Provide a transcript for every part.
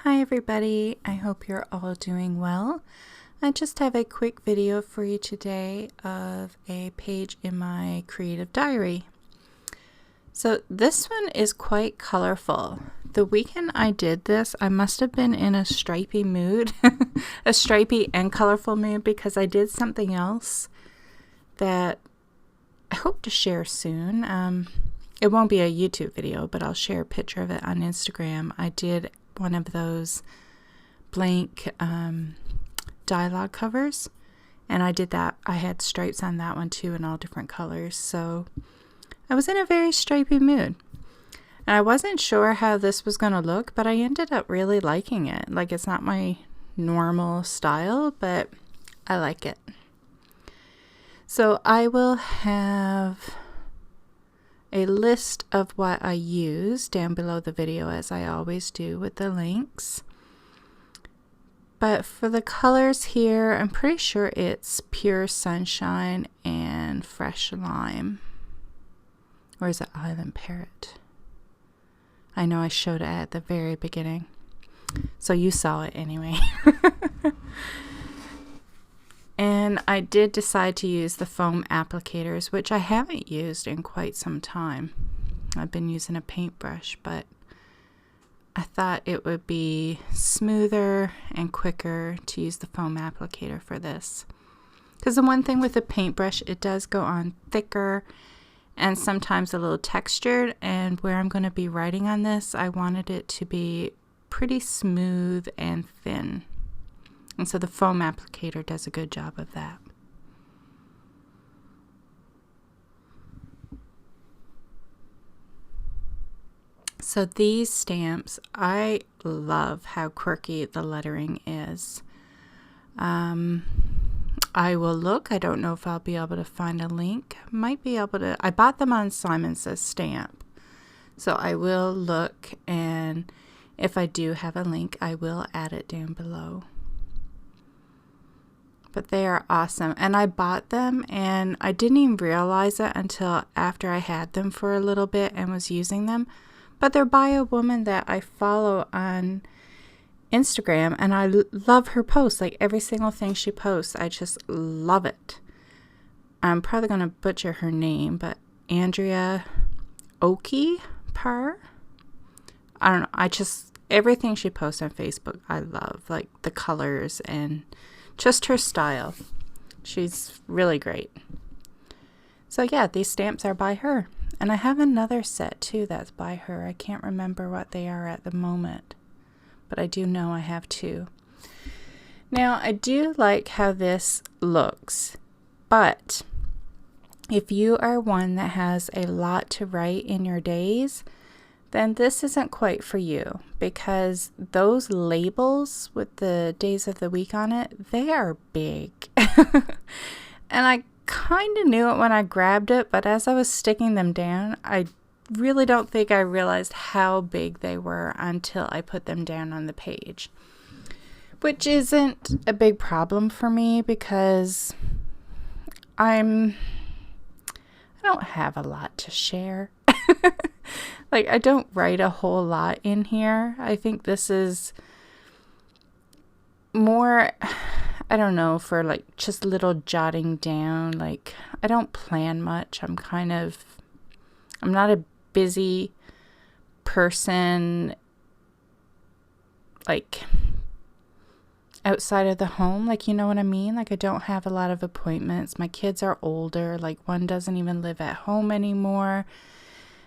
Hi everybody, I hope you're all doing well. I just have a quick video for you today of a page in my Creative Diary. So this one is quite colorful. The weekend I did this, I must have been in a stripy mood, a stripy and colorful mood, because I did something else that I hope to share soon. It won't be a YouTube video, but I'll share a picture of it on Instagram. I did one of those blank dialogue covers, and I did that. I had stripes on that one too in all different colors, so I was in a very stripy mood. And I wasn't sure how this was going to look, but I ended up really liking it. Like, it's not my normal style, but I like it. So I will have a list of what I use down below the video, as I always do with the links. But for the colors here, I'm pretty sure it's Pure Sunshine and Fresh Lime. Or is it Island Parrot? I know I showed it at the very beginning, so you saw it anyway. And I did decide to use the foam applicators, which I haven't used in quite some time. I've been using a paintbrush, but I thought it would be smoother and quicker to use the foam applicator for this. Because the one thing with the paintbrush, it does go on thicker and sometimes a little textured, and where I'm going to be writing on this, I wanted it to be pretty smooth and thin. And so the foam applicator does a good job of that. So these stamps, I love how quirky the lettering is. I will look. I don't know if I'll be able to find a link. Might be able to. I bought them on Simon Says Stamp. So I will look, and if I do have a link, I will add it down below. But they are awesome, and I bought them and I didn't even realize it until after I had them for a little bit and was using them. But they're by a woman that I follow on Instagram, and I love her posts. Like, every single thing she posts, I just love it. I'm probably going to butcher her name, but Andrea Oki Par. I don't know. Everything she posts on Facebook, I love. Like the colors and just her style. She's really great. So yeah, these stamps are by her. And I have another set too that's by her. I can't remember what they are at the moment, but I do know I have two. Now, I do like how this looks, but if you are one that has a lot to write in your days, then this isn't quite for you, because those labels with the days of the week on it, they are big. And I kind of knew it when I grabbed it, but as I was sticking them down, I really don't think I realized how big they were until I put them down on the page. Which isn't a big problem for me, because I don't have a lot to share. Like, I don't write a whole lot in here. I think this is more, I don't know, for like just little jotting down. Like, I don't plan much. I'm not a busy person, like, outside of the home. Like, you know what I mean? Like, I don't have a lot of appointments. My kids are older. Like, one doesn't even live at home anymore.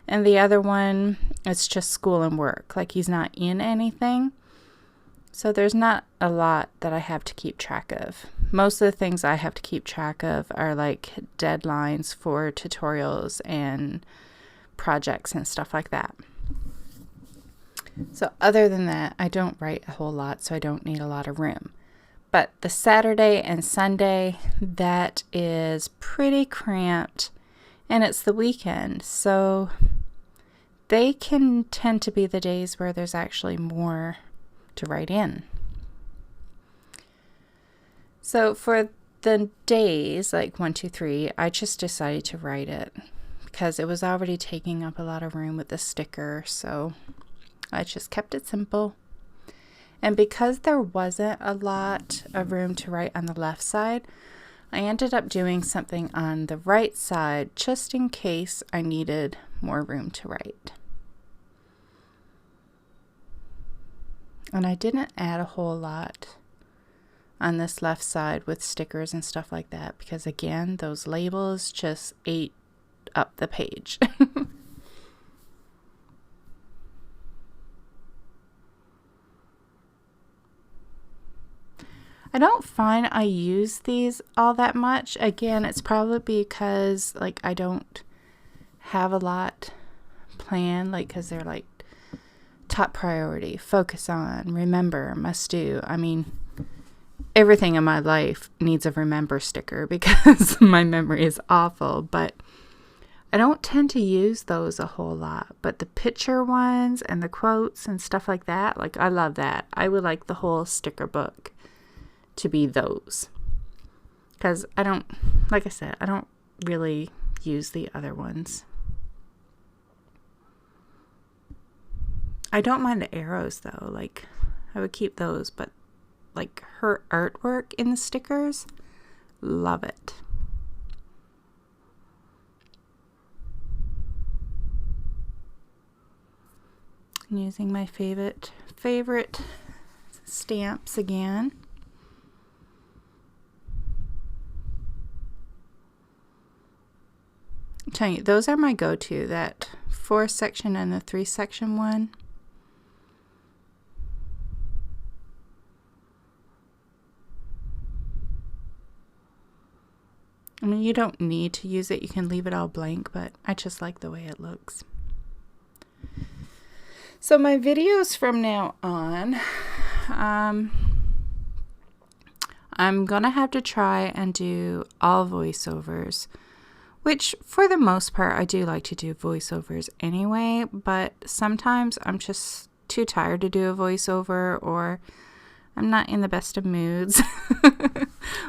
And the other one, it's just school and work. Like, he's not in anything. So there's not a lot that I have to keep track of. Most of the things I have to keep track of are like deadlines for tutorials and projects and stuff like that. So other than that, I don't write a whole lot, so I don't need a lot of room. But the Saturday and Sunday, that is pretty cramped. And it's the weekend, so they can tend to be the days where there's actually more to write in. So for the days, like 1, 2, 3, I just decided to write it because it was already taking up a lot of room with the sticker, so I just kept it simple. And because there wasn't a lot of room to write on the left side, I ended up doing something on the right side just in case I needed more room to write. And I didn't add a whole lot on this left side with stickers and stuff like that because, again, those labels just ate up the page. I don't find I use these all that much. Again, it's probably because like I don't have a lot planned, like because they're like top priority, focus on, remember, must do. I mean, everything in my life needs a remember sticker because my memory is awful, but I don't tend to use those a whole lot. But the picture ones and the quotes and stuff like that, like I love that. I would like the whole sticker book to be those, because I don't, like I said, I don't really use the other ones. I don't mind the arrows though, like I would keep those, but like her artwork in the stickers, love it. I'm using my favorite stamps again. I'm telling you, those are my go-to, that 4-section and the 3-section one. I mean, you don't need to use it. You can leave it all blank, but I just like the way it looks. So my videos from now on, I'm going to have to try and do all voiceovers, which for the most part, I do like to do voiceovers anyway, but sometimes I'm just too tired to do a voiceover, or I'm not in the best of moods, or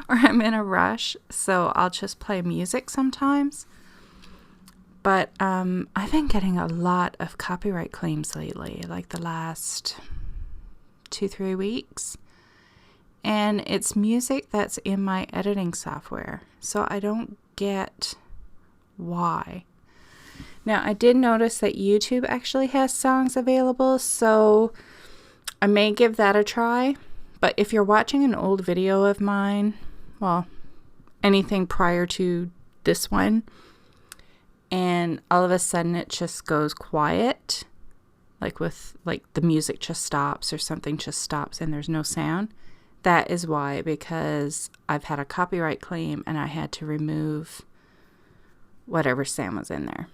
I'm in a rush, so I'll just play music sometimes. But I've been getting a lot of copyright claims lately, like the last 2-3 weeks. And it's music that's in my editing software, so I don't get why. Now, I did notice that YouTube actually has songs available, so I may give that a try. But if you're watching an old video of mine, well, anything prior to this one, and all of a sudden it just goes quiet, like the music just stops or something just stops and there's no sound, that is why, because I've had a copyright claim and I had to remove whatever sound was in there.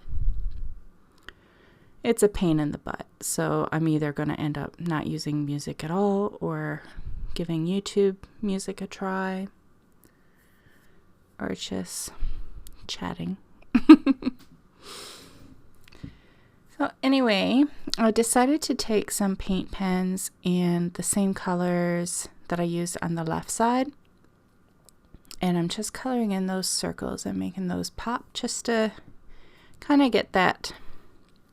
It's a pain in the butt, so I'm either going to end up not using music at all or giving YouTube music a try, or just chatting. So anyway, I decided to take some paint pens in the same colors that I used on the left side, and I'm just coloring in those circles and making those pop just to kind of get that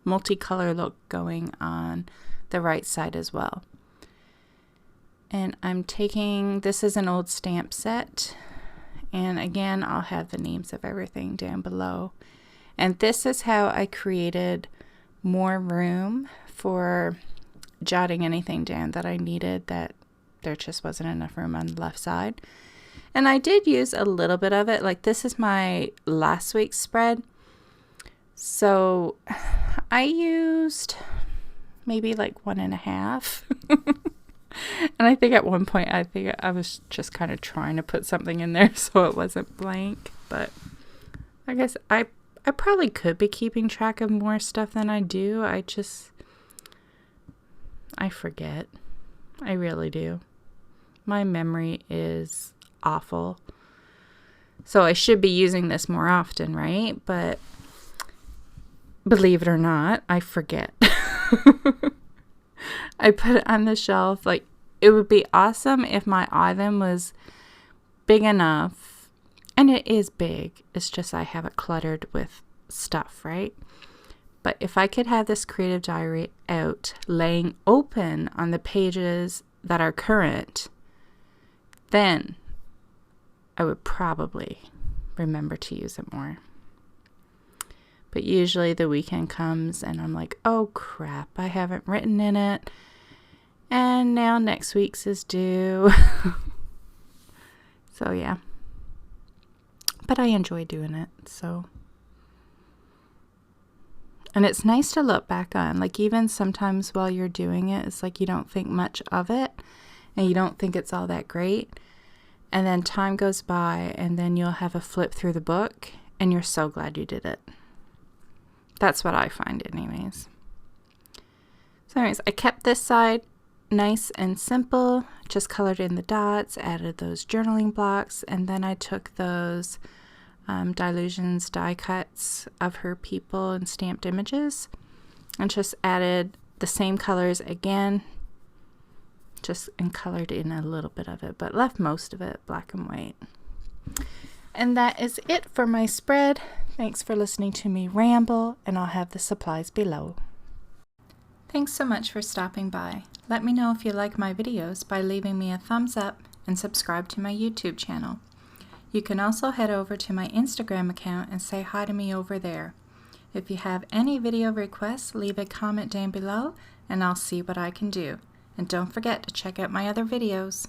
multicolor look going on the right side as well. And I'm taking, this is an old stamp set, and again, I'll have the names of everything down below. And this is how I created more room for jotting anything down that I needed, that there just wasn't enough room on the left side. And I did use a little bit of it, like this is my last week's spread. So I used maybe like 1.5. And I think at one point, I was just kind of trying to put something in there so it wasn't blank. But I guess I probably could be keeping track of more stuff than I do. I forget. I really do. My memory is awful. So I should be using this more often, right? But believe it or not, I forget. I put it on the shelf. Like, it would be awesome if my item was big enough, and it is big. It's just I have it cluttered with stuff, right? But if I could have this Creative Diary out, laying open on the pages that are current, then I would probably remember to use it more. But usually the weekend comes and I'm like, oh crap, I haven't written in it. And now next week's is due. So yeah. But I enjoy doing it, so. And it's nice to look back on. Like even sometimes while you're doing it, it's like you don't think much of it and you don't think it's all that great. And then time goes by and then you'll have a flip through the book and you're so glad you did it. That's what I find anyways. So anyways, I kept this side nice and simple, just colored in the dots, added those journaling blocks, and then I took those dylusions die cuts of her people and stamped images and just added the same colors again, just and colored in a little bit of it, but left most of it black and white. And that is it for my spread. Thanks for listening to me ramble, and I'll have the supplies below. Thanks so much for stopping by. Let me know if you like my videos by leaving me a thumbs up and subscribe to my YouTube channel. You can also head over to my Instagram account and say hi to me over there. If you have any video requests, leave a comment down below and I'll see what I can do. And don't forget to check out my other videos.